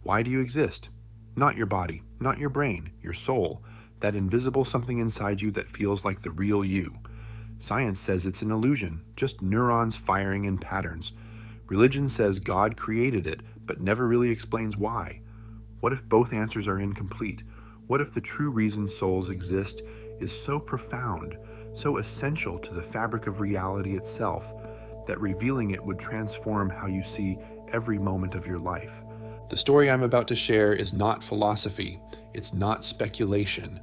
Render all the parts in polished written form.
Why do you exist? Not your body, not your brain, your soul, that invisible something inside you that feels like the real you. Science says it's an illusion, just neurons firing in patterns. Religion says God created it, but never really explains why. What if both answers are incomplete? What if the true reason souls exist is so profound, so essential to the fabric of reality itself, that revealing it would transform how you see every moment of your life? The story I'm about to share is not philosophy. It's not speculation.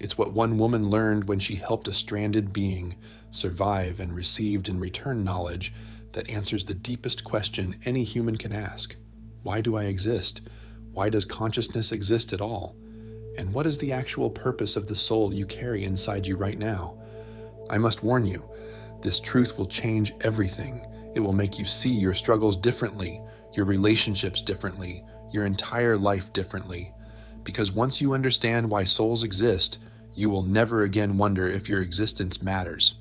It's what one woman learned when she helped a stranded being survive and received in return knowledge that answers the deepest question any human can ask. Why do I exist? Why does consciousness exist at all? And what is the actual purpose of the soul you carry inside you right now? I must warn you, this truth will change everything. It will make you see your struggles differently, your relationships differently, your entire life differently. Because once you understand why souls exist, you will never again wonder if your existence matters.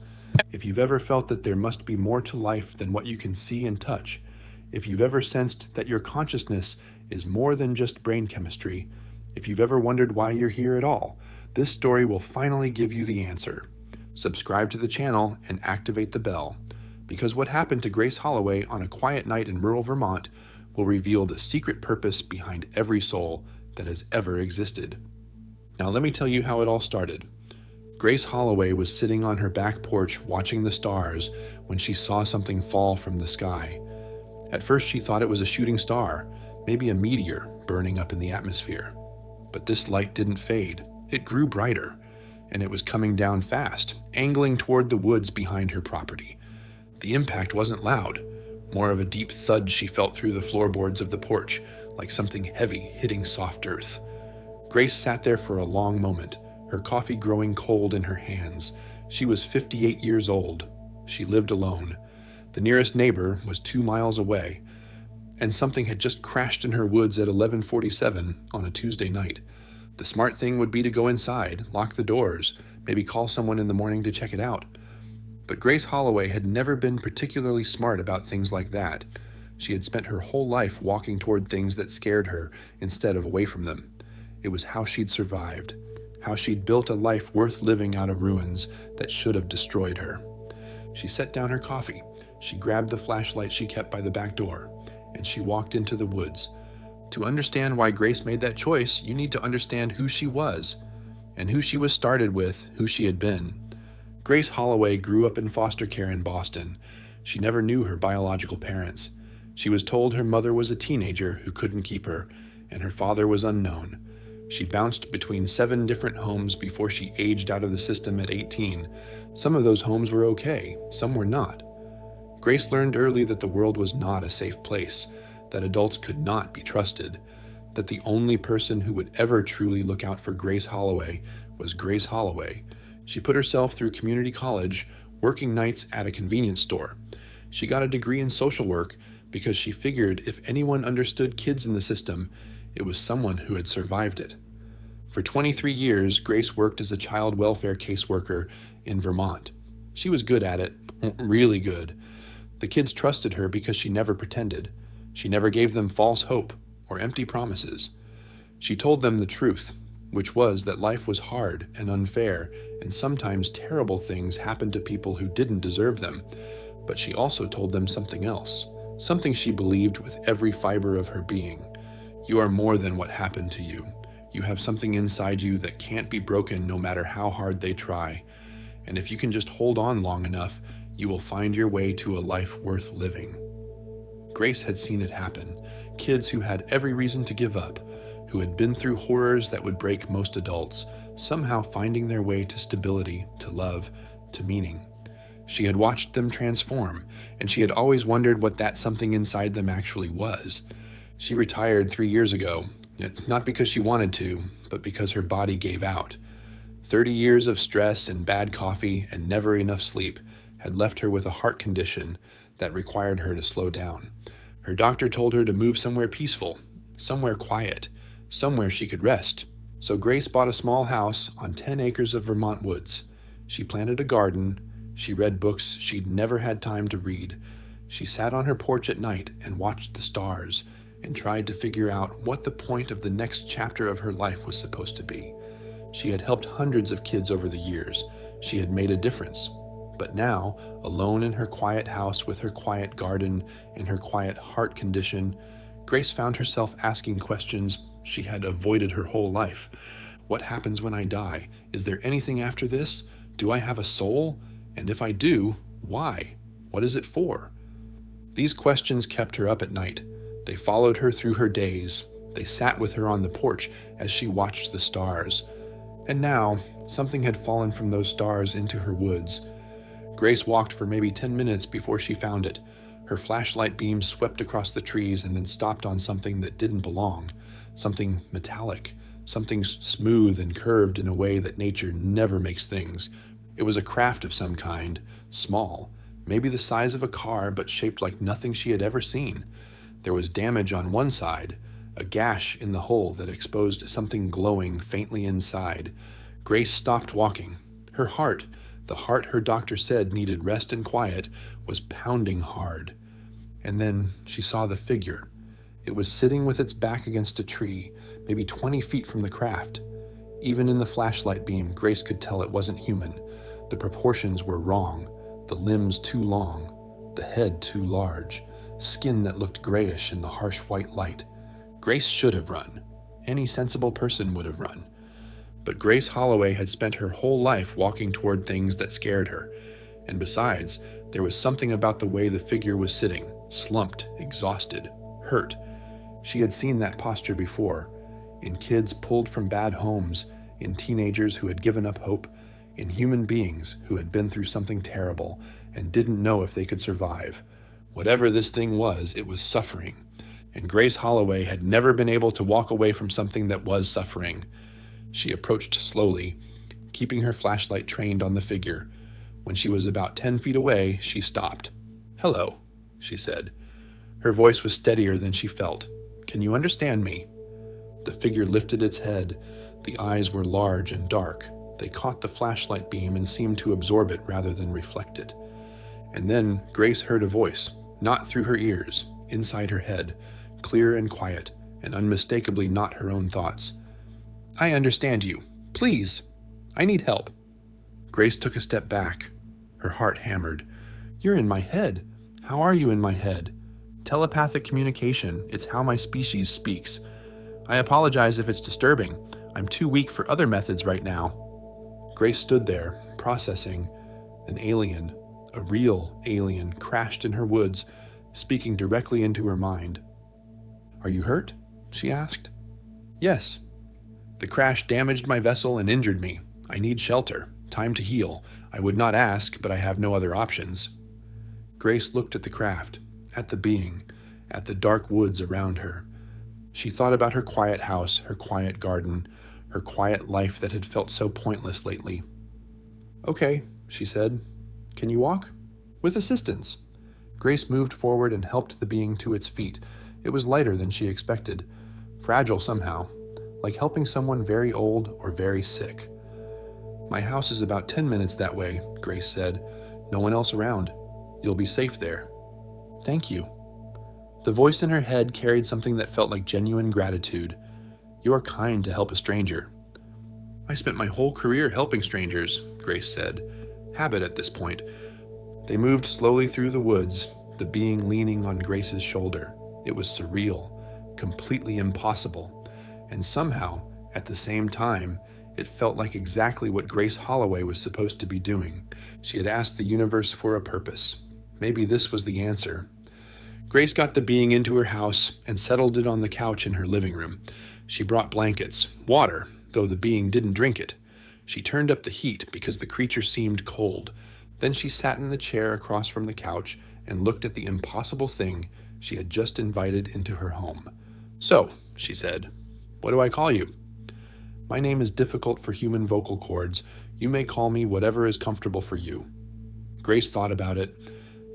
If you've ever felt that there must be more to life than what you can see and touch, if you've ever sensed that your consciousness is more than just brain chemistry, if you've ever wondered why you're here at all, this story will finally give you the answer. Subscribe to the channel and activate the bell, because what happened to Grace Holloway on a quiet night in rural Vermont will reveal the secret purpose behind every soul that has ever existed. Now let me tell you how it all started. Grace Holloway was sitting on her back porch watching the stars when she saw something fall from the sky. At first she thought it was a shooting star, maybe a meteor burning up in the atmosphere. But this light didn't fade. It grew brighter, and it was coming down fast, angling toward the woods behind her property. The impact wasn't loud, more of a deep thud she felt through the floorboards of the porch, like something heavy hitting soft earth. Grace sat there for a long moment, her coffee growing cold in her hands. She was 58 years old. She lived alone. The nearest neighbor was 2 miles away, and something had just crashed in her woods at 11:47 on a Tuesday night. The smart thing would be to go inside, lock the doors, maybe call someone in the morning to check it out. But Grace Holloway had never been particularly smart about things like that. She had spent her whole life walking toward things that scared her instead of away from them. It was how she'd survived, how she'd built a life worth living out of ruins that should have destroyed her. She set down her coffee. She grabbed the flashlight she kept by the back door, and she walked into the woods. To understand why Grace made that choice, you need to understand who she was, and who she was started with, who she had been. Grace Holloway grew up in foster care in Boston. She never knew her biological parents. She was told her mother was a teenager who couldn't keep her, and her father was unknown. She bounced between 7 different homes before she aged out of the system at 18. Some of those homes were okay, some were not. Grace learned early that the world was not a safe place, that adults could not be trusted, that the only person who would ever truly look out for Grace Holloway was Grace Holloway. She put herself through community college, working nights at a convenience store. She got a degree in social work because she figured if anyone understood kids in the system, it was someone who had survived it. For 23 years, Grace worked as a child welfare caseworker in Vermont. She was good at it, really good. The kids trusted her because she never pretended. She never gave them false hope or empty promises. She told them the truth, which was that life was hard and unfair, and sometimes terrible things happened to people who didn't deserve them. But she also told them something else, something she believed with every fiber of her being. You are more than what happened to you. You have something inside you that can't be broken no matter how hard they try. And if you can just hold on long enough, you will find your way to a life worth living. Grace had seen it happen. Kids who had every reason to give up, who had been through horrors that would break most adults, somehow finding their way to stability, to love, to meaning. She had watched them transform, and she had always wondered what that something inside them actually was. She retired 3 years ago, not because she wanted to, but because her body gave out. 30 years of stress and bad coffee and never enough sleep had left her with a heart condition that required her to slow down. Her doctor told her to move somewhere peaceful, somewhere quiet, somewhere she could rest. So Grace bought a small house on 10 acres of Vermont woods. She planted a garden. She read books she'd never had time to read. She sat on her porch at night and watched the stars. and tried to figure out what the point of the next chapter of her life was supposed to be. She had helped hundreds of kids over the years. She had made a difference. But now, alone in her quiet house with her quiet garden and her quiet heart condition, Grace found herself asking questions she had avoided her whole life. What happens when I die? Is there anything after this? Do I have a soul? And if I do, why? What is it for? These questions kept her up at night. They followed her through her days. They sat with her on the porch as she watched the stars. And now, something had fallen from those stars into her woods. Grace walked for maybe 10 minutes before she found it. Her flashlight beam swept across the trees and then stopped on something that didn't belong. Something metallic. Something smooth and curved in a way that nature never makes things. It was a craft of some kind, small, maybe the size of a car, but shaped like nothing she had ever seen. There was damage on one side, a gash in the hole that exposed something glowing faintly inside. Grace stopped walking. Her heart, the heart her doctor said needed rest and quiet, was pounding hard. And then she saw the figure. It was sitting with its back against a tree, maybe 20 feet from the craft. Even in the flashlight beam, Grace could tell it wasn't human. The proportions were wrong, the limbs too long, the head too large, skin that looked grayish in the harsh white light. Grace should have run. Any sensible person would have run. But Grace Holloway had spent her whole life walking toward things that scared her. And besides, there was something about the way the figure was sitting, slumped, exhausted, hurt. She had seen that posture before, in kids pulled from bad homes, in teenagers who had given up hope, in human beings who had been through something terrible and didn't know if they could survive. Whatever this thing was, it was suffering. And Grace Holloway had never been able to walk away from something that was suffering. She approached slowly, keeping her flashlight trained on the figure. When she was about 10 feet away, she stopped. "Hello," she said. Her voice was steadier than she felt. "Can you understand me?" The figure lifted its head. The eyes were large and dark. They caught the flashlight beam and seemed to absorb it rather than reflect it. And then Grace heard a voice, not through her ears, inside her head, clear and quiet, and unmistakably not her own thoughts. "I understand you. Please. I need help." Grace took a step back. Her heart hammered. "You're in my head. How are you in my head? Telepathic communication. It's how my species speaks. I apologize if it's disturbing. I'm too weak for other methods right now." Grace stood there, processing. An alien, a real alien, crashed in her woods, speaking directly into her mind. "Are you hurt?" she asked. "Yes. The crash damaged my vessel and injured me. I need shelter. Time to heal. I would not ask, but I have no other options." Grace looked at the craft, at the being, at the dark woods around her. She thought about her quiet house, her quiet garden, her quiet life that had felt so pointless lately. "Okay," she said. "Can you walk?" "With assistance." Grace moved forward and helped the being to its feet. It was lighter than she expected, fragile somehow, like helping someone very old or very sick. "My house is about 10 minutes that way," Grace said. "No one else around. You'll be safe there." "Thank you." The voice in her head carried something that felt like genuine gratitude. "You are kind to help a stranger." "I spent my whole career helping strangers," Grace said. Habit at this point. They moved slowly through the woods, the being leaning on Grace's shoulder. It was surreal, completely impossible, and somehow, at the same time, it felt like exactly what Grace Holloway was supposed to be doing. She had asked the universe for a purpose. Maybe this was the answer. Grace got the being into her house and settled it on the couch in her living room. She brought blankets, water, though the being didn't drink it. She turned up the heat because the creature seemed cold. Then she sat in the chair across from the couch and looked at the impossible thing she had just invited into her home. "So," she said, "what do I call you?" "My name is difficult for human vocal cords. You may call me whatever is comfortable for you." Grace thought about it.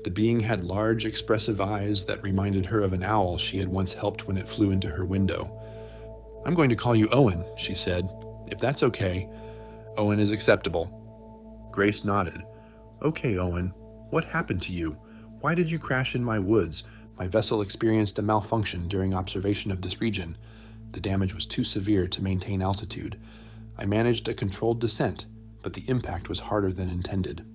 The being had large, expressive eyes that reminded her of an owl she had once helped when it flew into her window. "I'm going to call you Owen," she said, "if that's okay." "Owen is acceptable." Grace nodded. "Okay, Owen. What happened to you? Why did you crash in my woods? My vessel experienced a malfunction during observation of this region. The damage was too severe to maintain altitude. I managed a controlled descent, but the impact was harder than intended.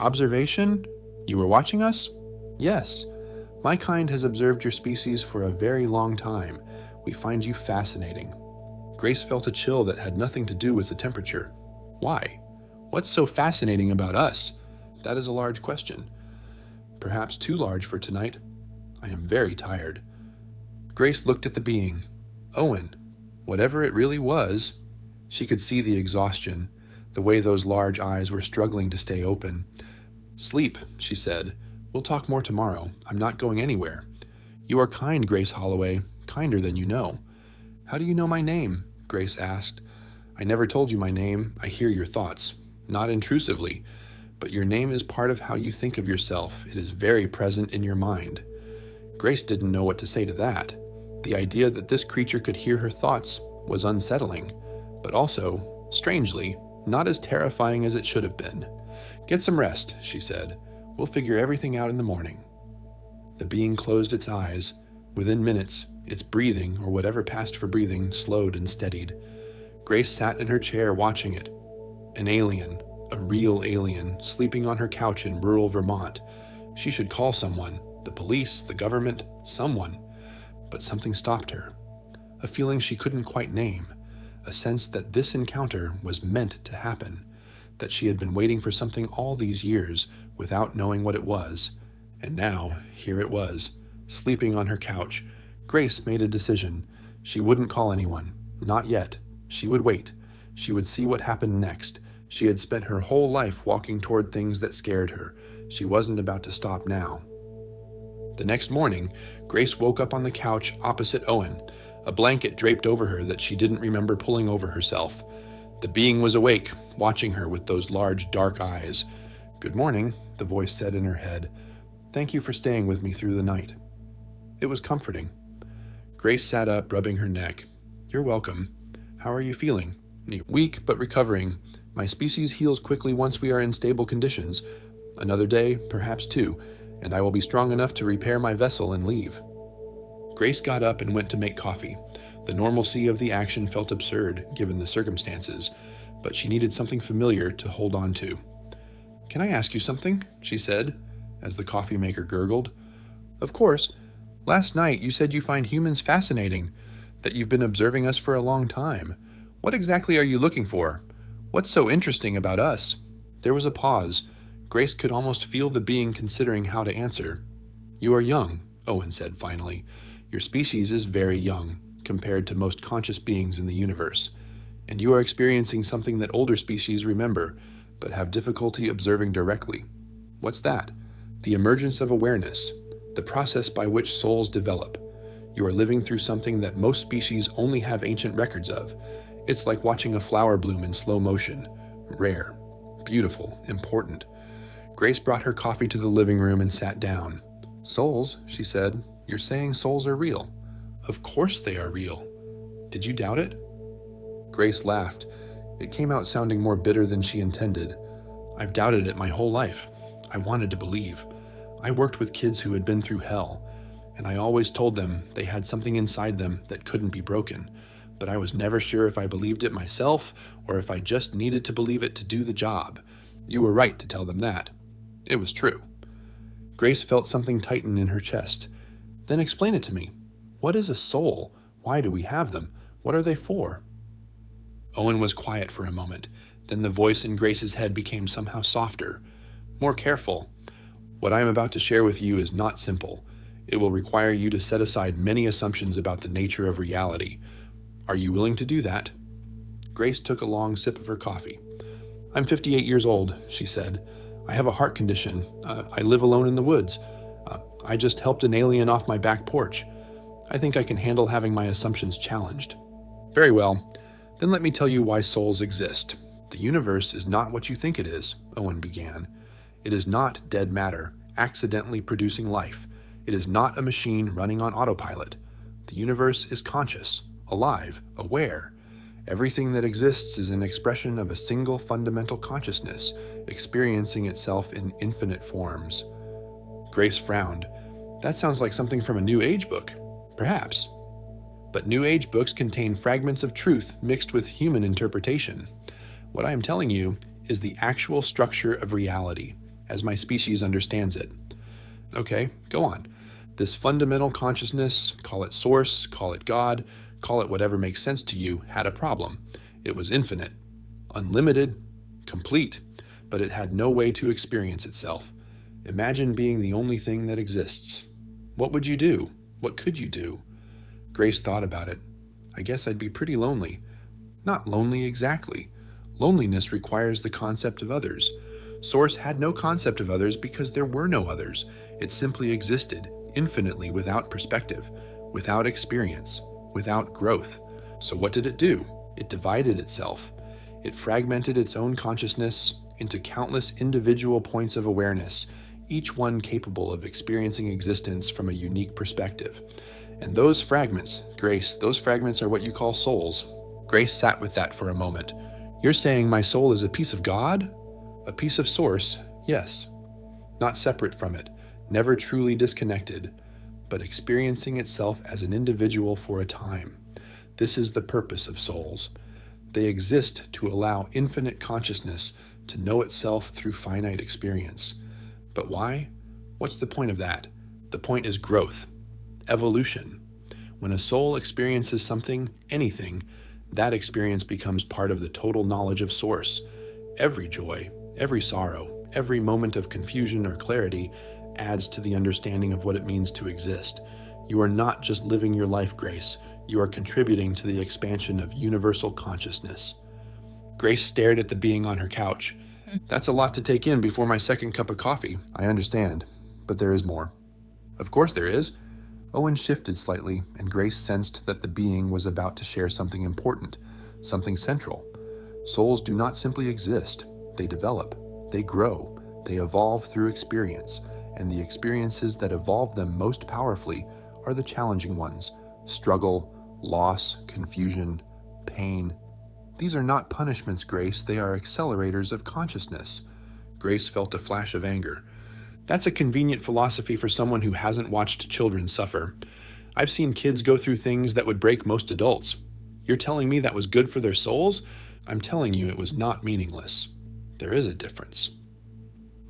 Observation? You were watching us? Yes. My kind has observed your species for a very long time. We find you fascinating. Grace felt a chill that had nothing to do with the temperature. Why? What's so fascinating about us? That is a large question. Perhaps too large for tonight. I am very tired. Grace looked at the being. Owen. Whatever it really was. She could see the exhaustion, the way those large eyes were struggling to stay open. Sleep, she said. We'll talk more tomorrow. I'm not going anywhere. You are kind, Grace Holloway, kinder than you know. How do you know my name? Grace asked. I never told you my name. I hear your thoughts. Not intrusively, but your name is part of how you think of yourself. It is very present in your mind. Grace didn't know what to say to that. The idea that this creature could hear her thoughts was unsettling, but also, strangely, not as terrifying as it should have been. Get some rest, she said. We'll figure everything out in the morning. The being closed its eyes. Within minutes, its breathing, or whatever passed for breathing, slowed and steadied. Grace sat in her chair watching it. An alien, a real alien, sleeping on her couch in rural Vermont. She should call someone, the police, the government, someone. But something stopped her. A feeling she couldn't quite name. A sense that this encounter was meant to happen. That she had been waiting for something all these years without knowing what it was. And now, here it was, sleeping on her couch. Grace made a decision. She wouldn't call anyone. Not yet. She would wait. She would see what happened next. She had spent her whole life walking toward things that scared her. She wasn't about to stop now. The next morning, Grace woke up on the couch opposite Owen, a blanket draped over her that she didn't remember pulling over herself. The being was awake, watching her with those large, dark eyes. Good morning, the voice said in her head. Thank you for staying with me through the night. It was comforting. Grace sat up, rubbing her neck. You're welcome. How are you feeling? Weak, but recovering. My species heals quickly once we are in stable conditions. Another day, perhaps two, and I will be strong enough to repair my vessel and leave. Grace got up and went to make coffee. The normalcy of the action felt absurd, given the circumstances, but she needed something familiar to hold on to. Can I ask you something? She said, as the coffee maker gurgled. Of course. Last night you said you find humans fascinating, that you've been observing us for a long time. What exactly are you looking for? What's so interesting about us? There was a pause. Grace could almost feel the being considering how to answer. You are young, Owen said finally. Your species is very young, compared to most conscious beings in the universe, and you are experiencing something that older species remember, but have difficulty observing directly. What's that? The emergence of awareness, the process by which souls develop. You are living through something that most species only have ancient records of. It's like watching a flower bloom in slow motion. Rare, beautiful, important. Grace brought her coffee to the living room and sat down. Souls, she said. You're saying souls are real. Of course they are real. Did you doubt it? Grace laughed. It came out sounding more bitter than she intended. I've doubted it my whole life. I wanted to believe. I worked with kids who had been through hell, and I always told them they had something inside them that couldn't be broken, but I was never sure if I believed it myself or if I just needed to believe it to do the job. You were right to tell them that. It was true. Grace felt something tighten in her chest. Then explain it to me. What is a soul? Why do we have them? What are they for? Owen was quiet for a moment. Then the voice in Grace's head became somehow softer, more careful. What I am about to share with you is not simple. It will require you to set aside many assumptions about the nature of reality. Are you willing to do that? Grace took a long sip of her coffee. I'm 58 years old, she said. I have a heart condition. I live alone in the woods. I just helped an alien off my back porch. I think I can handle having my assumptions challenged. Very well. Then let me tell you why souls exist. The universe is not what you think it is, Owen began. It is not dead matter, accidentally producing life. It is not a machine running on autopilot. The universe is conscious, alive, aware. Everything that exists is an expression of a single fundamental consciousness, experiencing itself in infinite forms. Grace frowned. That sounds like something from a New Age book. Perhaps. But New Age books contain fragments of truth mixed with human interpretation. What I am telling you is the actual structure of reality, as my species understands it. Okay, go on. This fundamental consciousness, call it source, call it God, call it whatever makes sense to you, had a problem. It was infinite, unlimited, complete, but it had no way to experience itself. Imagine being the only thing that exists. What would you do? What could you do? Grace thought about it. I guess I'd be pretty lonely. Not lonely exactly. Loneliness requires the concept of others. Source had no concept of others because there were no others. It simply existed, infinitely without perspective, without experience, without growth. So what did it do? It divided itself. It fragmented its own consciousness into countless individual points of awareness, each one capable of experiencing existence from a unique perspective. And those fragments, Grace, those fragments are what you call souls. Grace sat with that for a moment. You're saying my soul is a piece of God? A piece of source, yes. Not separate from it, never truly disconnected, but experiencing itself as an individual for a time. This is the purpose of souls. They exist to allow infinite consciousness to know itself through finite experience. But why? What's the point of that? The point is growth, evolution. When a soul experiences something, anything, that experience becomes part of the total knowledge of Source. Every joy, every sorrow, every moment of confusion or clarity adds to the understanding of what it means to exist. You are not just living your life, Grace. You are contributing to the expansion of universal consciousness. Grace stared at the being on her couch. That's a lot to take in before my second cup of coffee. I understand, but there is more. Of course there is. Owen shifted slightly, and Grace sensed that the being was about to share something important, something central. Souls do not simply exist. They develop, they grow, they evolve through experience, and the experiences that evolve them most powerfully are the challenging ones: struggle, loss, confusion, pain. These are not punishments, Grace. They are accelerators of consciousness. Grace felt a flash of anger. That's a convenient philosophy for someone who hasn't watched children suffer. I've seen kids go through things that would break most adults. You're telling me that was good for their souls? I'm telling you it was not meaningless. There is a difference.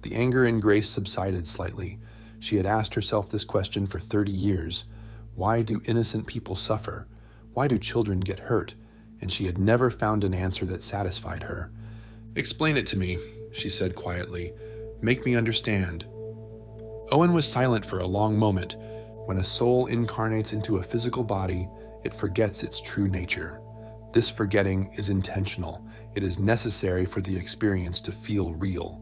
The anger in Grace subsided slightly. She had asked herself this question for 30 years. Why do innocent people suffer? Why do children get hurt? And she had never found an answer that satisfied her. Explain it to me, she said quietly. Make me understand. Owen was silent for a long moment. When a soul incarnates into a physical body, it forgets its true nature. This forgetting is intentional. It is necessary for the experience to feel real.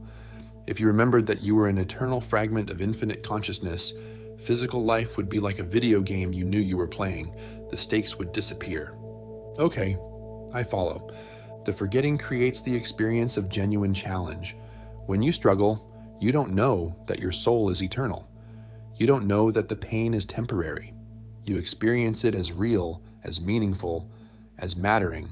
If you remembered that you were an eternal fragment of infinite consciousness, physical life would be like a video game you knew you were playing. The stakes would disappear. Okay, I follow. The forgetting creates the experience of genuine challenge. When you struggle, you don't know that your soul is eternal. You don't know that the pain is temporary. You experience it as real, as meaningful, as mattering,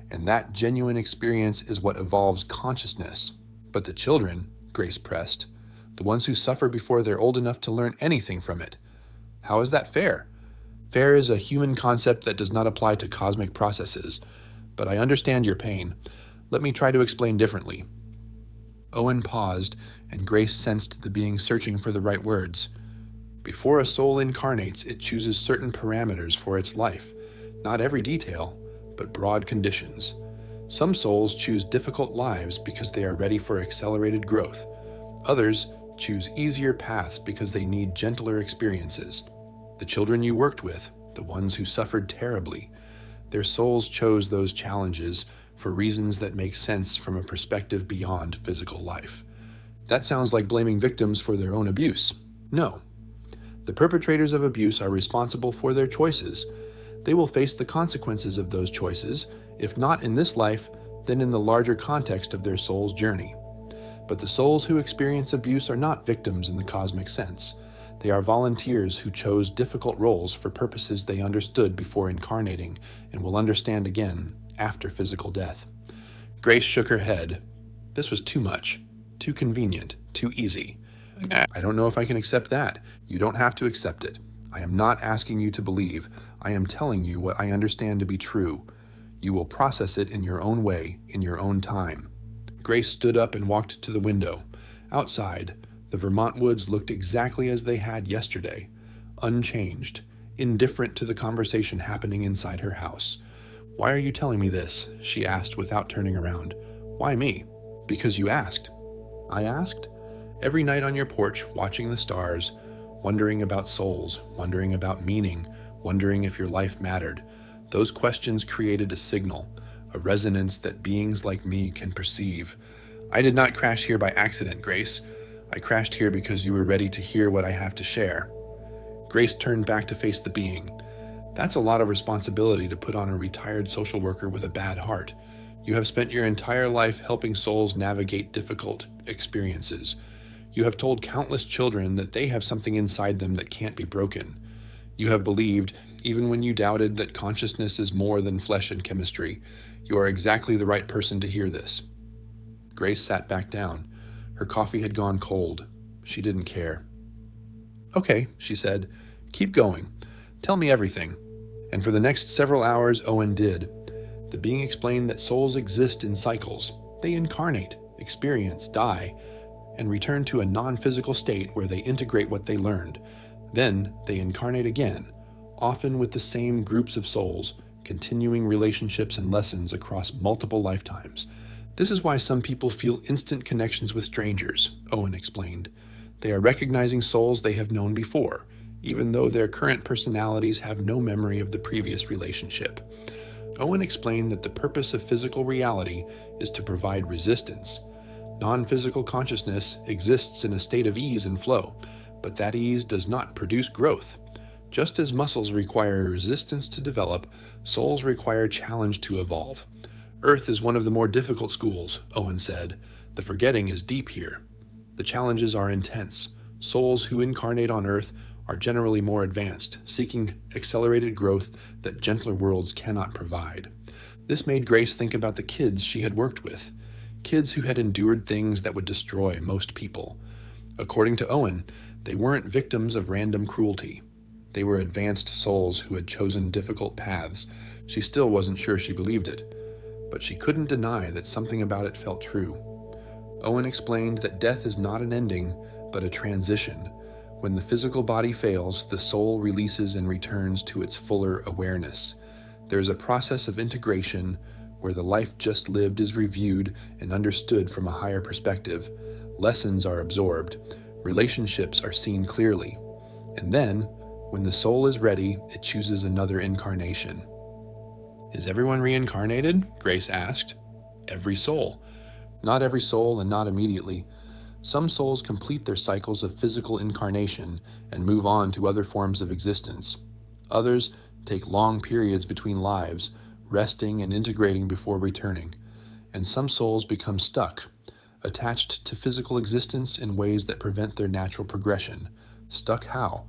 and that genuine experience is what evolves consciousness. But the children, Grace pressed, the ones who suffer before they're old enough to learn anything from it. How is that fair? Fair is a human concept that does not apply to cosmic processes, but I understand your pain. Let me try to explain differently. Owen paused, and Grace sensed the being searching for the right words. Before a soul incarnates, it chooses certain parameters for its life. Not every detail, but broad conditions. Some souls choose difficult lives because they are ready for accelerated growth. Others choose easier paths because they need gentler experiences. The children you worked with, the ones who suffered terribly, their souls chose those challenges for reasons that make sense from a perspective beyond physical life. That sounds like blaming victims for their own abuse. No. The perpetrators of abuse are responsible for their choices. They will face the consequences of those choices, if not in this life, then in the larger context of their soul's journey. But the souls who experience abuse are not victims in the cosmic sense. They are volunteers who chose difficult roles for purposes they understood before incarnating and will understand again after physical death. Grace shook her head. This was too much, too convenient, too easy. I don't know if I can accept that. You don't have to accept it. I am not asking you to believe. I am telling you what I understand to be true. You will process it in your own way, in your own time. Grace stood up and walked to the window. Outside, the Vermont woods looked exactly as they had yesterday, unchanged, indifferent to the conversation happening inside her house. "Why are you telling me this?" she asked without turning around. "Why me?" "Because you asked." "I asked?" "Every night on your porch, watching the stars, wondering about souls, wondering about meaning, wondering if your life mattered. Those questions created a signal, a resonance that beings like me can perceive. I did not crash here by accident, Grace. I crashed here because you were ready to hear what I have to share." Grace turned back to face the being. "That's a lot of responsibility to put on a retired social worker with a bad heart. You have spent your entire life helping souls navigate difficult experiences. You have told countless children that they have something inside them that can't be broken. You have believed, even when you doubted, that consciousness is more than flesh and chemistry. You are exactly the right person to hear this." Grace sat back down. Her coffee had gone cold. She didn't care. "Okay," she said. "Keep going. Tell me everything." And for the next several hours, Owen did. The being explained that souls exist in cycles. They incarnate, experience, die, and return to a non-physical state where they integrate what they learned. Then they incarnate again, often with the same groups of souls, continuing relationships and lessons across multiple lifetimes. "This is why some people feel instant connections with strangers," Owen explained. "They are recognizing souls they have known before, even though their current personalities have no memory of the previous relationship." Owen explained that the purpose of physical reality is to provide resistance. Non-physical consciousness exists in a state of ease and flow, but that ease does not produce growth. Just as muscles require resistance to develop, souls require challenge to evolve. "Earth is one of the more difficult schools," Owen said. "The forgetting is deep here. The challenges are intense. Souls who incarnate on Earth are generally more advanced, seeking accelerated growth that gentler worlds cannot provide." This made Grace think about the kids she had worked with, kids who had endured things that would destroy most people. According to Owen, they weren't victims of random cruelty. They were advanced souls who had chosen difficult paths. She still wasn't sure she believed it, but she couldn't deny that something about it felt true. Owen explained that death is not an ending, but a transition. When the physical body fails, the soul releases and returns to its fuller awareness. There is a process of integration where the life just lived is reviewed and understood from a higher perspective. Lessons are absorbed. Relationships are seen clearly. And then, when the soul is ready, it chooses another incarnation. "Is everyone reincarnated?" Grace asked. "Every soul. Not every soul, and not immediately. Some souls complete their cycles of physical incarnation and move on to other forms of existence. Others take long periods between lives, resting and integrating before returning. And some souls become stuck, attached to physical existence in ways that prevent their natural progression. Stuck how?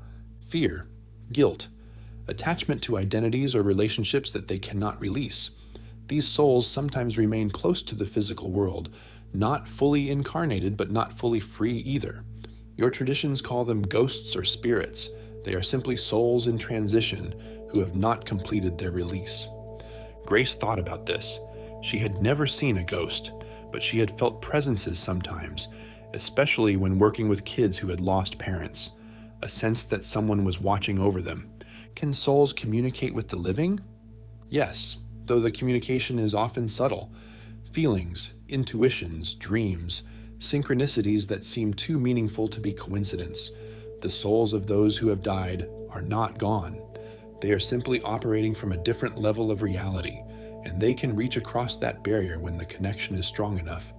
Fear, guilt, attachment to identities or relationships that they cannot release. These souls sometimes remain close to the physical world, not fully incarnated, but not fully free either. Your traditions call them ghosts or spirits. They are simply souls in transition who have not completed their release. Grace thought about this. She had never seen a ghost, but she had felt presences sometimes, especially when working with kids who had lost parents. A sense that someone was watching over them. Can souls communicate with the living? Yes, though the communication is often subtle. Feelings, intuitions, dreams, synchronicities that seem too meaningful to be coincidence. The souls of those who have died are not gone. They are simply operating from a different level of reality, and they can reach across that barrier when the connection is strong enough.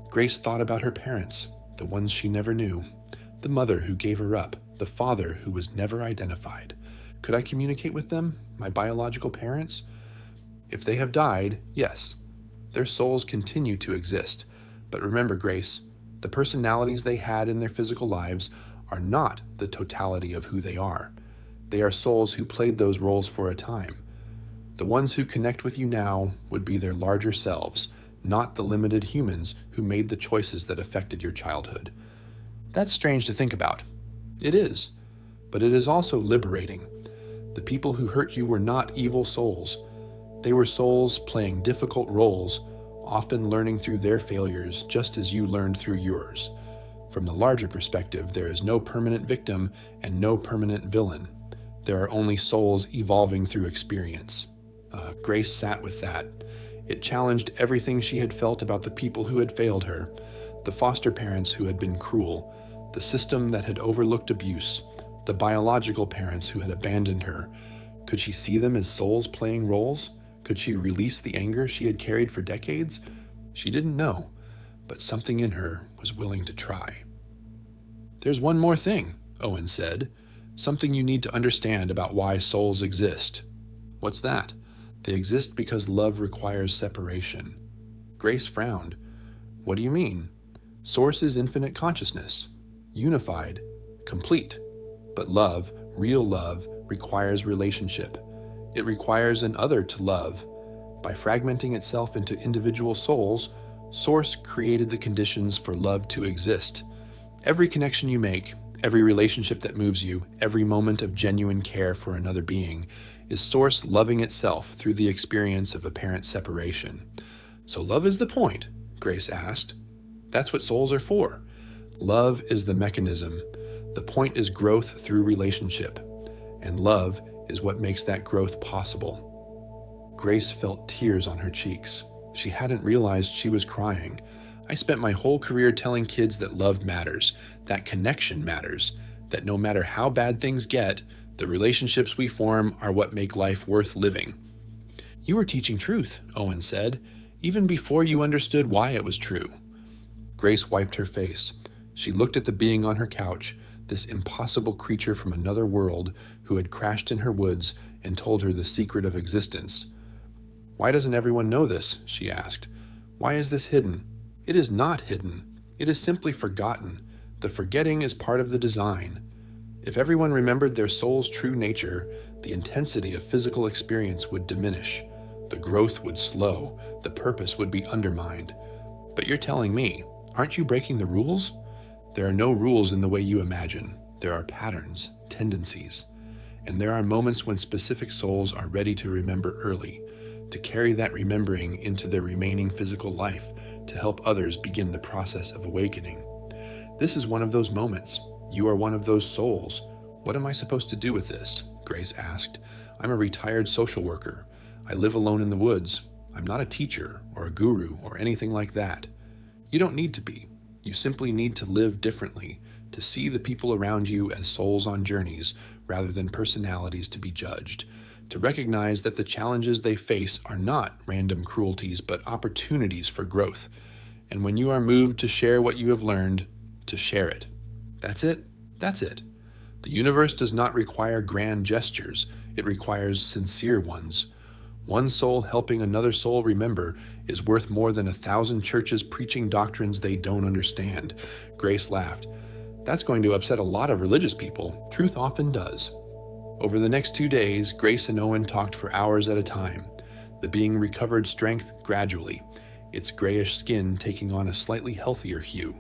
Grace thought about her parents, the ones she never knew, the mother who gave her up, the father who was never identified. Could I communicate with them, my biological parents? If they have died, yes. Their souls continue to exist. But remember, Grace, the personalities they had in their physical lives are not the totality of who they are. They are souls who played those roles for a time. The ones who connect with you now would be their larger selves, not the limited humans who made the choices that affected your childhood. That's strange to think about. It is, but it is also liberating. The people who hurt you were not evil souls. They were souls playing difficult roles, often learning through their failures just as you learned through yours. From the larger perspective, there is no permanent victim and no permanent villain. There are only souls evolving through experience. Grace sat with that. It challenged everything she had felt about the people who had failed her, the foster parents who had been cruel, the system that had overlooked abuse, the biological parents who had abandoned her. Could she see them as souls playing roles? Could she release the anger she had carried for decades? She didn't know, but something in her was willing to try. "There's one more thing," Owen said. "Something you need to understand about why souls exist." "What's that?" "They exist because love requires separation." Grace frowned. "What do you mean?" "Source is infinite consciousness, unified, complete. But love, real love, requires relationship. It requires an other to love. By fragmenting itself into individual souls, Source created the conditions for love to exist. Every connection you make, every relationship that moves you, every moment of genuine care for another being, is Source loving itself through the experience of apparent separation." "So love is the point?" Grace asked. "That's what souls are for. Love is the mechanism. The point is growth through relationship, and love is what makes that growth possible." Grace felt tears on her cheeks. She hadn't realized she was crying. "I spent my whole career telling kids that love matters, that connection matters, that no matter how bad things get, the relationships we form are what make life worth living." "You were teaching truth," Owen said, "even before you understood why it was true." Grace wiped her face. She looked at the being on her couch, this impossible creature from another world who had crashed in her woods and told her the secret of existence. "Why doesn't everyone know this?" she asked. "Why is this hidden?" "It is not hidden. It is simply forgotten. The forgetting is part of the design. If everyone remembered their soul's true nature, the intensity of physical experience would diminish. The growth would slow. The purpose would be undermined. But you're telling me, aren't you breaking the rules? There are no rules in the way you imagine. There are patterns, tendencies. And there are moments when specific souls are ready to remember early, to carry that remembering into their remaining physical life, to help others begin the process of awakening. This is one of those moments. You are one of those souls. What am I supposed to do with this?" Grace asked. "I'm a retired social worker. I live alone in the woods. I'm not a teacher or a guru or anything like that. You don't need to be. You simply need to live differently, to see the people around you as souls on journeys rather than personalities to be judged, to recognize that the challenges they face are not random cruelties but opportunities for growth. And when you are moved to share what you have learned, to share it. That's it. That's it. The universe does not require grand gestures. It requires sincere ones. One soul helping another soul remember is worth more than 1,000 churches preaching doctrines they don't understand." Grace laughed. "That's going to upset a lot of religious people. Truth often does." Over the next 2 days, Grace and Owen talked for hours at a time. The being recovered strength gradually, its grayish skin taking on a slightly healthier hue.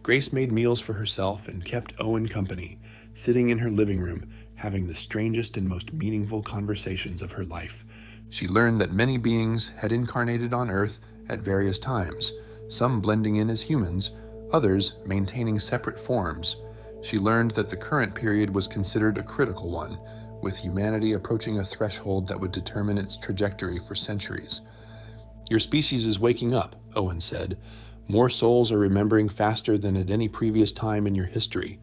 Grace made meals for herself and kept Owen company, sitting in her living room, having the strangest and most meaningful conversations of her life. She learned that many beings had incarnated on Earth at various times, some blending in as humans, others maintaining separate forms. She learned that the current period was considered a critical one, with humanity approaching a threshold that would determine its trajectory for centuries. "Your species is waking up," Owen said. "More souls are remembering faster than at any previous time in your history.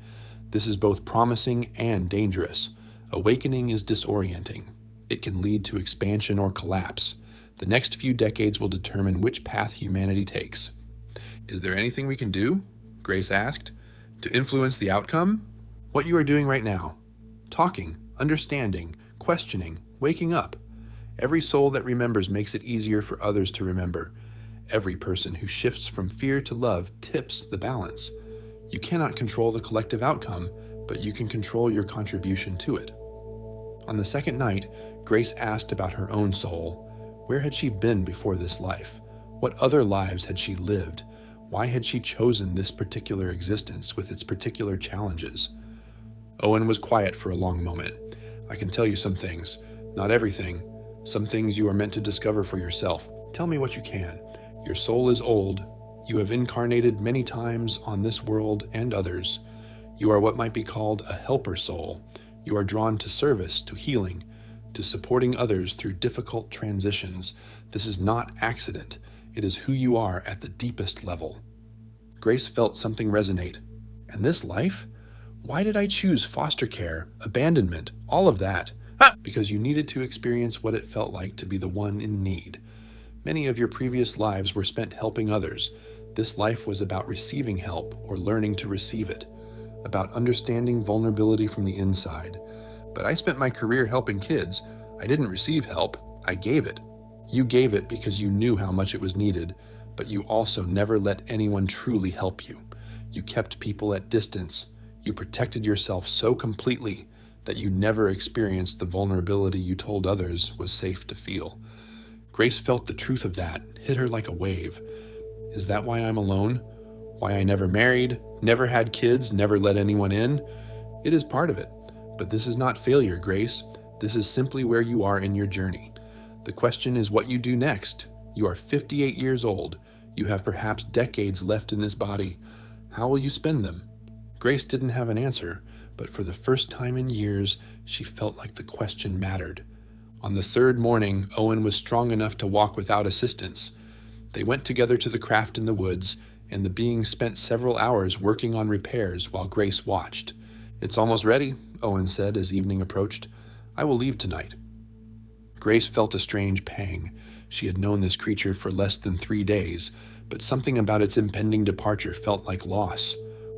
This is both promising and dangerous. Awakening is disorienting. It can lead to expansion or collapse. The next few decades will determine which path humanity takes." "Is there anything we can do?" Grace asked. "To influence the outcome?" "What you are doing right now. Talking, understanding, questioning, waking up. Every soul that remembers makes it easier for others to remember. Every person who shifts from fear to love tips the balance. You cannot control the collective outcome, but you can control your contribution to it." On the second night, Grace asked about her own soul. Where had she been before this life? What other lives had she lived? Why had she chosen this particular existence with its particular challenges? Owen was quiet for a long moment. I can tell you some things. Not everything. Some things you are meant to discover for yourself. Tell me what you can. Your soul is old. You have incarnated many times on this world and others. You are what might be called a helper soul. You are drawn to service, to healing, to supporting others through difficult transitions. This is not accident. It is who you are at the deepest level. Grace felt something resonate. And this life? Why did I choose foster care, abandonment, all of that? Because you needed to experience what it felt like to be the one in need. Many of your previous lives were spent helping others. This life was about receiving help or learning to receive it, about understanding vulnerability from the inside. But I spent my career helping kids. I didn't receive help. I gave it. You gave it because you knew how much it was needed, but you also never let anyone truly help you. You kept people at distance. You protected yourself so completely that you never experienced the vulnerability you told others was safe to feel. Grace felt the truth of that, hit her like a wave. Is that why I'm alone? Why I never married, never had kids, never let anyone in? It is part of it. But this is not failure, Grace. This is simply where you are in your journey. The question is what you do next. You are 58 years old. You have perhaps decades left in this body. How will you spend them? Grace didn't have an answer, but for the first time in years, she felt like the question mattered. On the third morning, Owen was strong enough to walk without assistance. They went together to the craft in the woods, and the beings spent several hours working on repairs while Grace watched. It's almost ready, Owen said as evening approached. I will leave tonight. Grace felt a strange pang. She had known this creature for less than 3 days, but something about its impending departure felt like loss.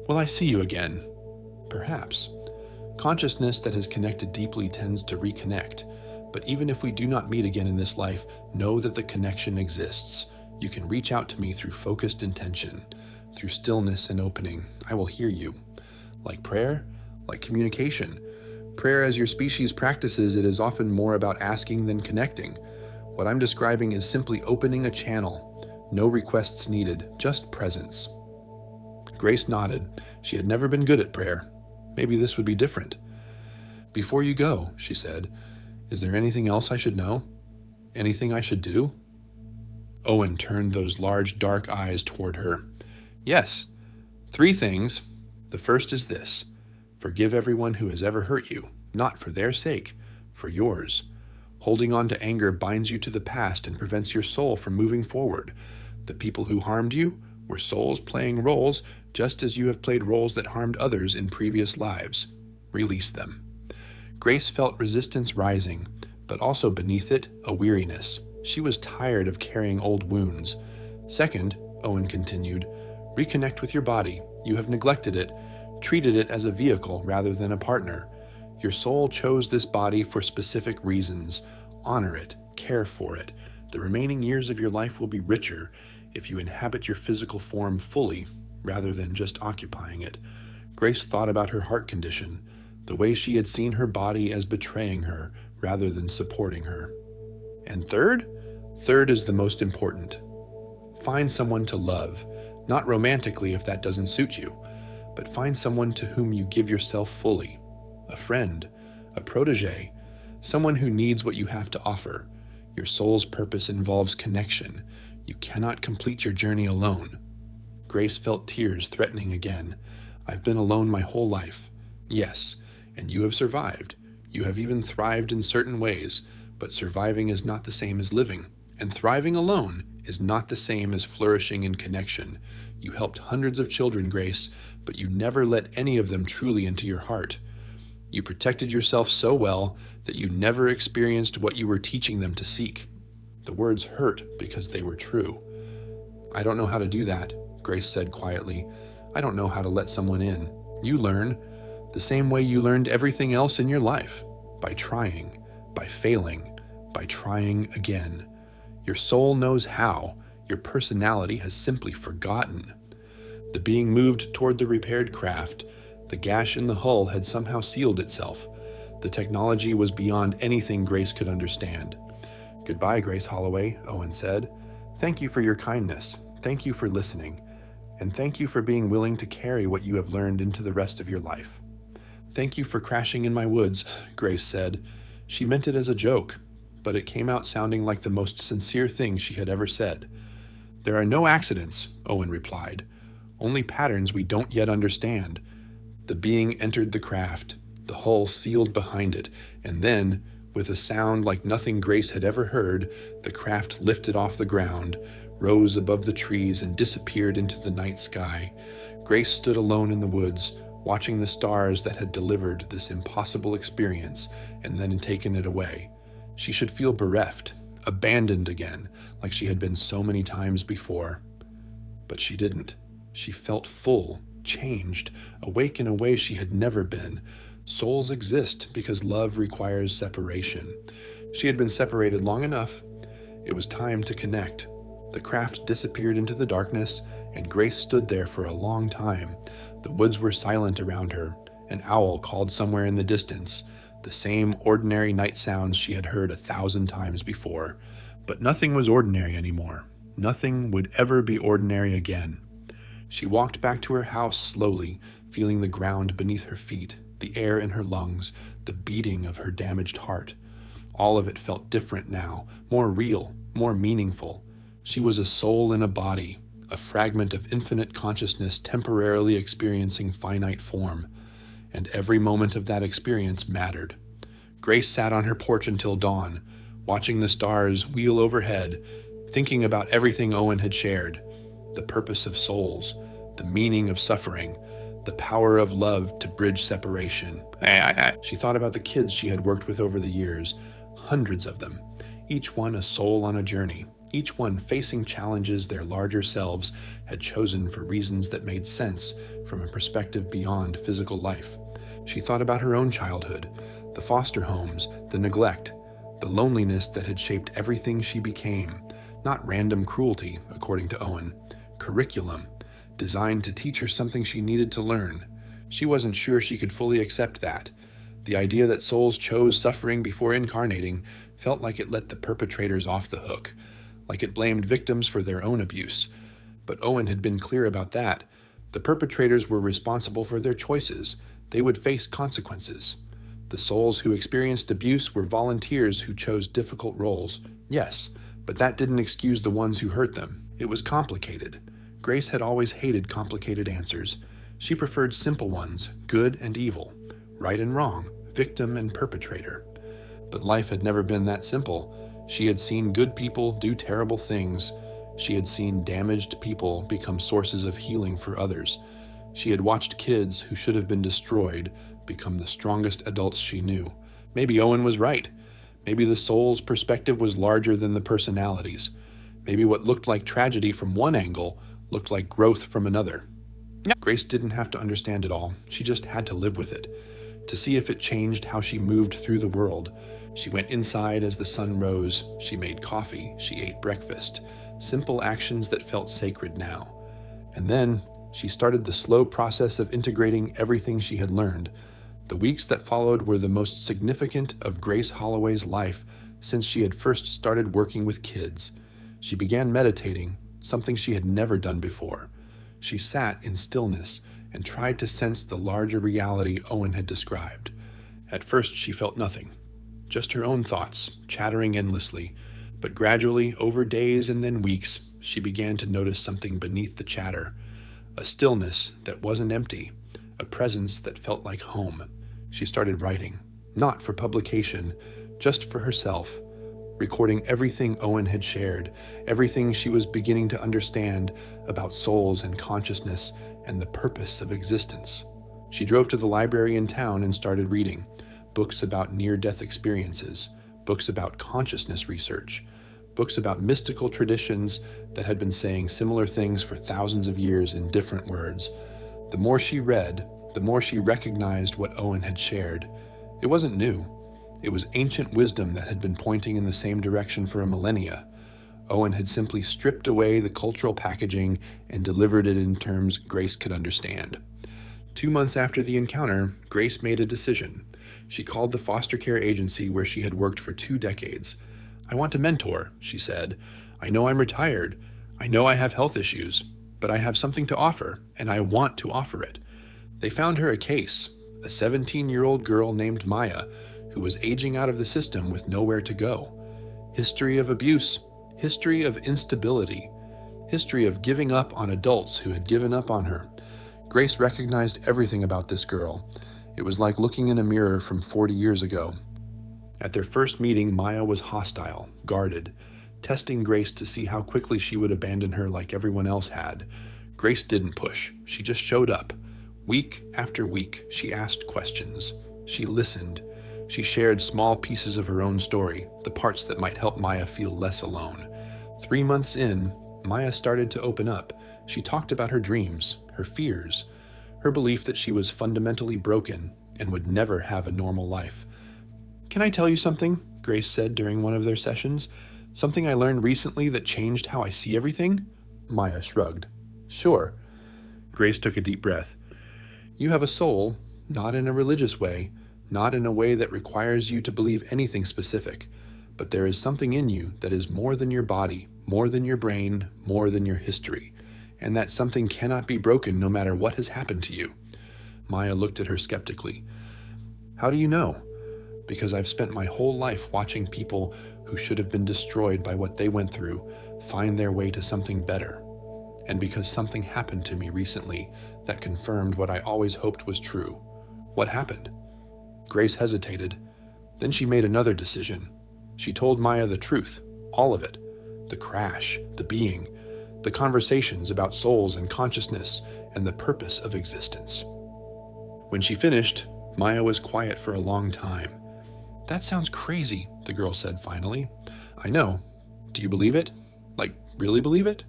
Will I see you again? Perhaps. Consciousness that has connected deeply tends to reconnect, but even if we do not meet again in this life, know that the connection exists. You can reach out to me through focused intention, through stillness and opening. I will hear you. Like prayer, like communication. Prayer as your species practices it is often more about asking than connecting. What I'm describing is simply opening a channel. No requests needed, just presence. Grace nodded. She had never been good at prayer. Maybe this would be different. Before you go, she said, is there anything else I should know? Anything I should do? Owen turned those large dark eyes toward her. Yes, 3 things. The first is this. Forgive everyone who has ever hurt you, not for their sake, for yours. Holding on to anger binds you to the past and prevents your soul from moving forward. The people who harmed you were souls playing roles just as you have played roles that harmed others in previous lives. Release them. Grace felt resistance rising, but also beneath it, a weariness. She was tired of carrying old wounds. Second, Owen continued, reconnect with your body. You have neglected it, treated it as a vehicle rather than a partner. Your soul chose this body for specific reasons. Honor it, care for it. The remaining years of your life will be richer if you inhabit your physical form fully rather than just occupying it. Grace thought about her heart condition, the way she had seen her body as betraying her rather than supporting her. And third? Third is the most important. Find someone to love, not romantically if that doesn't suit you, but find someone to whom you give yourself fully. A friend, a protege, someone who needs what you have to offer. Your soul's purpose involves connection. You cannot complete your journey alone. Grace felt tears threatening again. I've been alone my whole life. Yes, and you have survived. You have even thrived in certain ways, but surviving is not the same as living. And thriving alone is not the same as flourishing in connection. You helped hundreds of children, Grace, but you never let any of them truly into your heart. You protected yourself so well that you never experienced what you were teaching them to seek. The words hurt because they were true. I don't know how to do that, Grace said quietly. I don't know how to let someone in. You learn, the same way you learned everything else in your life, by trying, by failing, by trying again. Your soul knows how. Your personality has simply forgotten. The being moved toward the repaired craft. The gash in the hull had somehow sealed itself. The technology was beyond anything Grace could understand. Goodbye, Grace Holloway, Owen said. Thank you for your kindness. Thank you for listening. And thank you for being willing to carry what you have learned into the rest of your life. Thank you for crashing in my woods, Grace said. She meant it as a joke, but it came out sounding like the most sincere thing she had ever said. There are no accidents, Owen replied. Only patterns we don't yet understand. The being entered the craft, the hull sealed behind it, and then, with a sound like nothing Grace had ever heard, the craft lifted off the ground, rose above the trees, and disappeared into the night sky. Grace stood alone in the woods, watching the stars that had delivered this impossible experience and then taken it away. She should feel bereft, abandoned again, like she had been so many times before. But she didn't. She felt full, changed, awake in a way she had never been. Souls exist because love requires separation. She had been separated long enough. It was time to connect. The craft disappeared into the darkness, and Grace stood there for a long time. The woods were silent around her. An owl called somewhere in the distance, the same ordinary night sounds she had heard 1,000 times before. But nothing was ordinary anymore. Nothing would ever be ordinary again. She walked back to her house slowly, feeling the ground beneath her feet, the air in her lungs, the beating of her damaged heart. All of it felt different now, more real, more meaningful. She was a soul in a body, a fragment of infinite consciousness temporarily experiencing finite form. And every moment of that experience mattered. Grace sat on her porch until dawn, watching the stars wheel overhead, thinking about everything Owen had shared. The purpose of souls, the meaning of suffering, the power of love to bridge separation. She thought about the kids she had worked with over the years, hundreds of them, each one a soul on a journey, each one facing challenges their larger selves had chosen for reasons that made sense from a perspective beyond physical life. She thought about her own childhood, the foster homes, the neglect, the loneliness that had shaped everything she became. Not random cruelty, according to Owen. Curriculum, designed to teach her something she needed to learn. She wasn't sure she could fully accept that. The idea that souls chose suffering before incarnating felt like it let the perpetrators off the hook, like it blamed victims for their own abuse. But Owen had been clear about that. The perpetrators were responsible for their choices. They would face consequences. The souls who experienced abuse were volunteers who chose difficult roles. Yes, but that didn't excuse the ones who hurt them. It was complicated. Grace had always hated complicated answers. She preferred simple ones, good and evil, right and wrong, victim and perpetrator. But life had never been that simple. She had seen good people do terrible things. She had seen damaged people become sources of healing for others. She had watched kids who should have been destroyed become the strongest adults she knew. Maybe Owen was right. Maybe the soul's perspective was larger than the personalities. Maybe what looked like tragedy from one angle looked like growth from another. Grace didn't have to understand it all. She just had to live with it, to see if it changed how she moved through the world. She went inside as the sun rose. She made coffee. She ate breakfast. Simple actions that felt sacred now. And then she started the slow process of integrating everything she had learned. The weeks that followed were the most significant of Grace Holloway's life since she had first started working with kids. She began meditating, something she had never done before. She sat in stillness and tried to sense the larger reality Owen had described. At first she felt nothing, just her own thoughts, chattering endlessly. But gradually, over days and then weeks, she began to notice something beneath the chatter. A stillness that wasn't empty, a presence that felt like home. She started writing, not for publication, just for herself, recording everything Owen had shared, everything she was beginning to understand about souls and consciousness and the purpose of existence. She drove to the library in town and started reading books about near-death experiences, books about consciousness research, books about mystical traditions that had been saying similar things for thousands of years in different words. The more she read, the more she recognized what Owen had shared. It wasn't new. It was ancient wisdom that had been pointing in the same direction for a millennia. Owen had simply stripped away the cultural packaging and delivered it in terms Grace could understand. 2 months after the encounter, Grace made a decision. She called the foster care agency where she had worked for 2 decades. "I want a mentor," she said. "I know I'm retired. I know I have health issues. but I have something to offer, and I want to offer it. They found her a case, a 17-year-old girl named Maya, who was aging out of the system with nowhere to go. History of abuse, history of instability, history of giving up on adults who had given up on her. Grace recognized everything about this girl. It was like looking in a mirror from 40 years ago. At their first meeting, Maya was hostile, guarded, testing Grace to see how quickly she would abandon her like everyone else had. Grace didn't push. She just showed up. Week after week, she asked questions. She listened. She shared small pieces of her own story, the parts that might help Maya feel less alone. 3 months in, Maya started to open up. She talked about her dreams, her fears, her belief that she was fundamentally broken and would never have a normal life. "Can I tell you something?" Grace said during one of their sessions. "Something I learned recently that changed how I see everything?" Maya shrugged. "Sure." Grace took a deep breath. "You have a soul, not in a religious way, not in a way that requires you to believe anything specific, but there is something in you that is more than your body, more than your brain, more than your history, and that something cannot be broken no matter what has happened to you." Maya looked at her skeptically. "How do you know?" "Because I've spent my whole life watching people who should have been destroyed by what they went through find their way to something better. And because something happened to me recently that confirmed what I always hoped was true." "What happened?" Grace hesitated. Then she made another decision. She told Maya the truth, all of it. The crash, the being, the conversations about souls and consciousness and the purpose of existence. When she finished, Maya was quiet for a long time. "That sounds crazy," the girl said finally. "I know. Do you believe it? Like, really believe it?"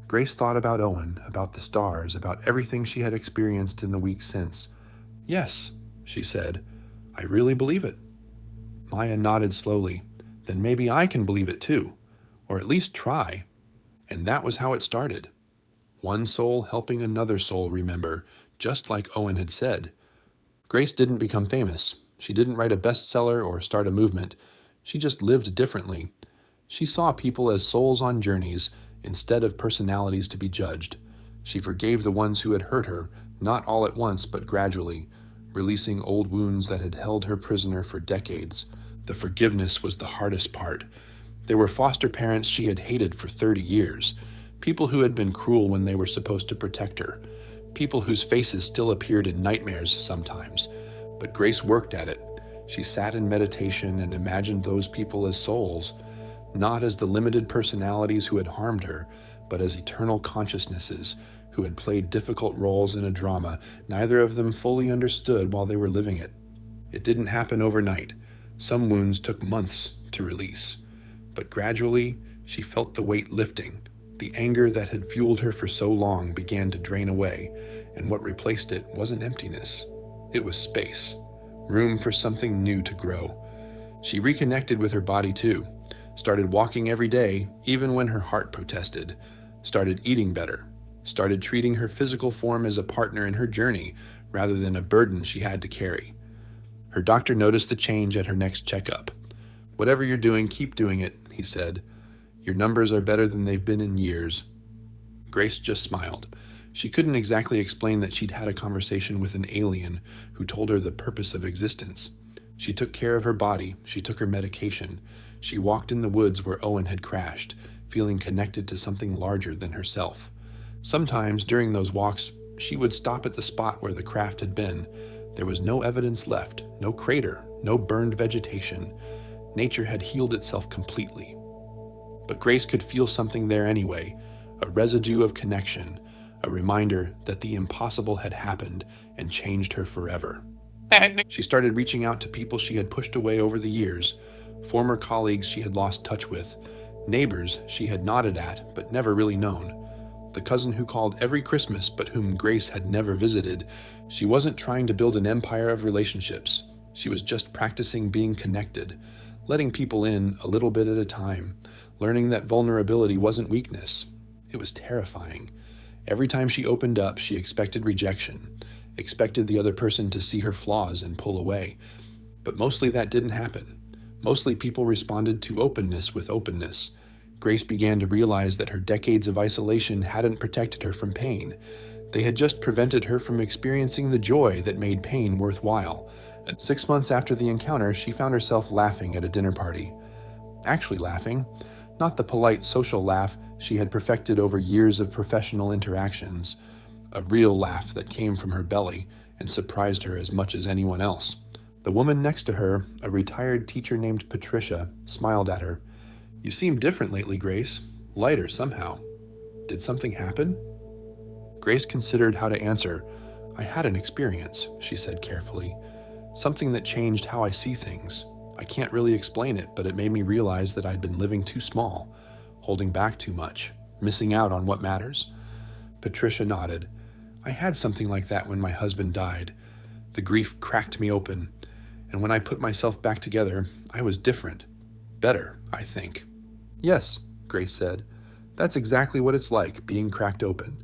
Grace thought about Owen, about the stars, about everything she had experienced in the weeks since. "Yes," she said. "I really believe it." Maya nodded slowly. "Then maybe I can believe it too, or at least try." And that was how it started. One soul helping another soul remember, just like Owen had said. Grace didn't become famous. She didn't write a bestseller or start a movement. She just lived differently. She saw people as souls on journeys instead of personalities to be judged. She forgave the ones who had hurt her, not all at once but gradually, releasing old wounds that had held her prisoner for decades. The forgiveness was the hardest part. There were foster parents she had hated for 30 years, people who had been cruel when they were supposed to protect her, people whose faces still appeared in nightmares sometimes. But Grace worked at it. She sat in meditation and imagined those people as souls, not as the limited personalities who had harmed her, but as eternal consciousnesses who had played difficult roles in a drama neither of them fully understood while they were living it. It didn't happen overnight. Some wounds took months to release. But gradually, she felt the weight lifting. The anger that had fueled her for so long began to drain away, and what replaced it wasn't emptiness. It was space, room for something new to grow. She reconnected with her body too, started walking every day, even when her heart protested, started eating better, started treating her physical form as a partner in her journey rather than a burden she had to carry. Her doctor noticed the change at her next checkup. "Whatever you're doing, keep doing it," he said. "Your numbers are better than they've been in years." Grace just smiled. She couldn't exactly explain that she'd had a conversation with an alien who told her the purpose of existence. She took care of her body, she took her medication, she walked in the woods where Owen had crashed, feeling connected to something larger than herself. Sometimes, during those walks, she would stop at the spot where the craft had been. There was no evidence left, no crater, no burned vegetation. Nature had healed itself completely. But Grace could feel something there anyway, a residue of connection, a reminder that the impossible had happened and changed her forever. She started reaching out to people she had pushed away over the years, former colleagues she had lost touch with, neighbors she had nodded at but never really known, the cousin who called every Christmas but whom Grace had never visited. She wasn't trying to build an empire of relationships. She was just practicing being connected, letting people in a little bit at a time, learning that vulnerability wasn't weakness. It was terrifying. Every time she opened up, she expected rejection, expected the other person to see her flaws and pull away. But mostly that didn't happen. Mostly people responded to openness with openness. Grace began to realize that her decades of isolation hadn't protected her from pain. They had just prevented her from experiencing the joy that made pain worthwhile. And 6 months after the encounter, she found herself laughing at a dinner party. Actually laughing, not the polite social laugh she had perfected over years of professional interactions. A real laugh that came from her belly and surprised her as much as anyone else. The woman next to her, a retired teacher named Patricia, smiled at her. "You seem different lately, Grace. Lighter somehow. Did something happen?" Grace considered how to answer. "I had an experience," she said carefully. "Something that changed how I see things. I can't really explain it, but it made me realize that I'd been living too small, holding back too much, missing out on what matters." Patricia nodded. "I had something like that when my husband died. The grief cracked me open, and when I put myself back together, I was different. Better, I think." "Yes," Grace said. "That's exactly what it's like, being cracked open."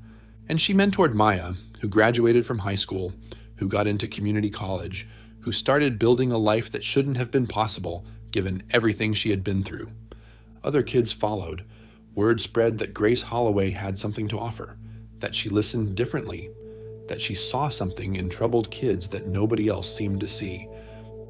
And she mentored Maya, who graduated from high school, who got into community college, who started building a life that shouldn't have been possible, given everything she had been through. Other kids followed. Word spread that Grace Holloway had something to offer, that she listened differently, that she saw something in troubled kids that nobody else seemed to see.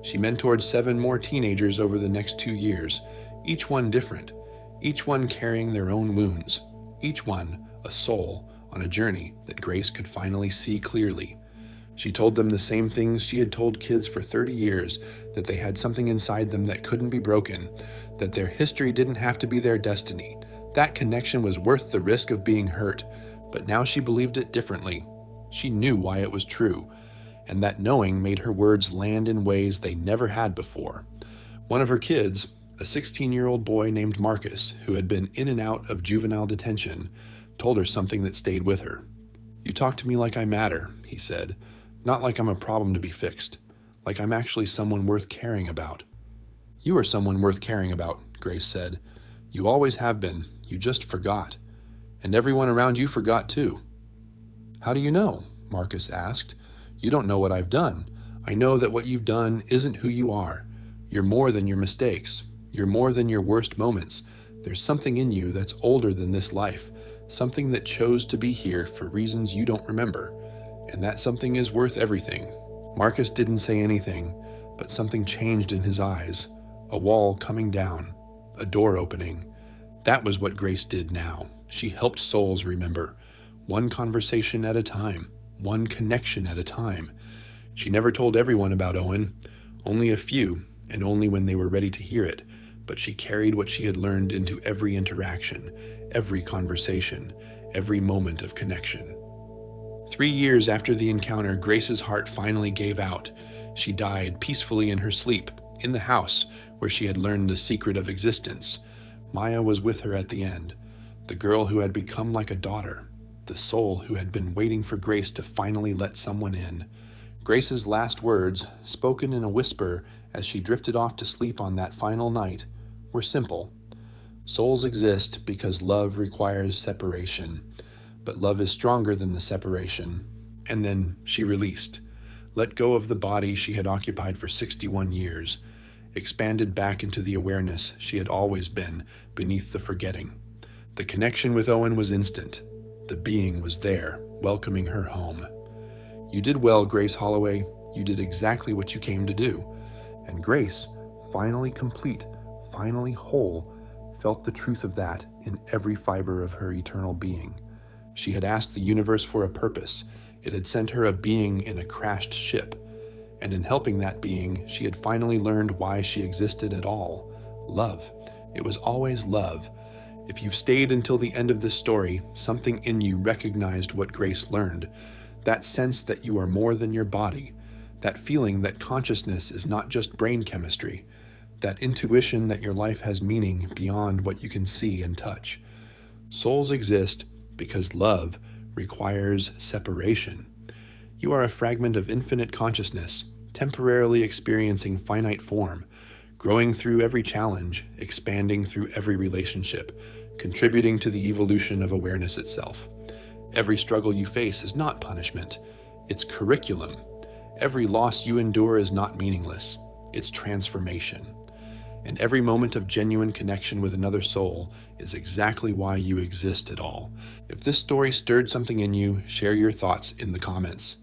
She mentored 7 more teenagers over the next 2 years, each one different, each one carrying their own wounds, each one a soul on a journey that Grace could finally see clearly. She told them the same things she had told kids for 30 years, that they had something inside them that couldn't be broken, that their history didn't have to be their destiny. That connection was worth the risk of being hurt, but now she believed it differently. She knew why it was true, and that knowing made her words land in ways they never had before. One of her kids, a 16-year-old boy named Marcus, who had been in and out of juvenile detention, told her something that stayed with her. "You talk to me like I matter," he said. "Not like I'm a problem to be fixed. Like I'm actually someone worth caring about." "You are someone worth caring about," Grace said. "You always have been. You just forgot. And everyone around you forgot too." "How do you know?" Marcus asked. "You don't know what I've done. I know that what you've done isn't who you are. You're more than your mistakes. You're more than your worst moments. There's something in you that's older than this life, something that chose to be here for reasons you don't remember. And that something is worth everything." Marcus didn't say anything, but something changed in his eyes. A wall coming down, a door opening. That was what Grace did now. She helped souls remember, one conversation at a time, one connection at a time. She never told everyone about Owen, only a few, and only when they were ready to hear it, but she carried what she had learned into every interaction, every conversation, every moment of connection. 3 years after the encounter, Grace's heart finally gave out. She died peacefully in her sleep, in the house where she had learned the secret of existence. Maya was with her at the end, the girl who had become like a daughter, the soul who had been waiting for Grace to finally let someone in. Grace's last words, spoken in a whisper as she drifted off to sleep on that final night, were simple. Souls exist because love requires separation, but love is stronger than the separation. And then she released, let go of the body she had occupied for 61 years, expanded back into the awareness she had always been beneath the forgetting. The connection with Owen was instant. The being was there, welcoming her home. "You did well, Grace Holloway. You did exactly what you came to do." And Grace, finally complete, finally whole, felt the truth of that in every fiber of her eternal being. She had asked the universe for a purpose. It had sent her a being in a crashed ship. And in helping that being, she had finally learned why she existed at all. Love. It was always love. If you've stayed until the end of this story, something in you recognized what Grace learned. That sense that you are more than your body. That feeling that consciousness is not just brain chemistry. That intuition that your life has meaning beyond what you can see and touch. Souls exist because love requires separation. You are a fragment of infinite consciousness, temporarily experiencing finite form, growing through every challenge, expanding through every relationship, contributing to the evolution of awareness itself. Every struggle you face is not punishment, it's curriculum. Every loss you endure is not meaningless, it's transformation. And every moment of genuine connection with another soul is exactly why you exist at all. If this story stirred something in you, share your thoughts in the comments.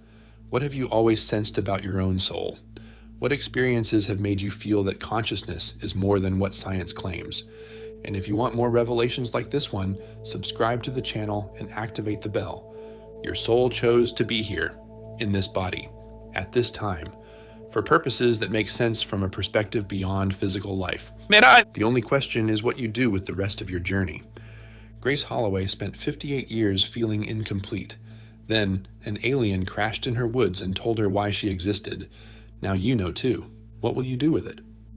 What have you always sensed about your own soul? What experiences have made you feel that consciousness is more than what science claims? And if you want more revelations like this one, subscribe to the channel and activate the bell. Your soul chose to be here, in this body, at this time, for purposes that make sense from a perspective beyond physical life. The only question is what you do with the rest of your journey. Grace Holloway spent 58 years feeling incomplete. Then, an alien crashed in her woods and told her why she existed. Now you know too. What will you do with it?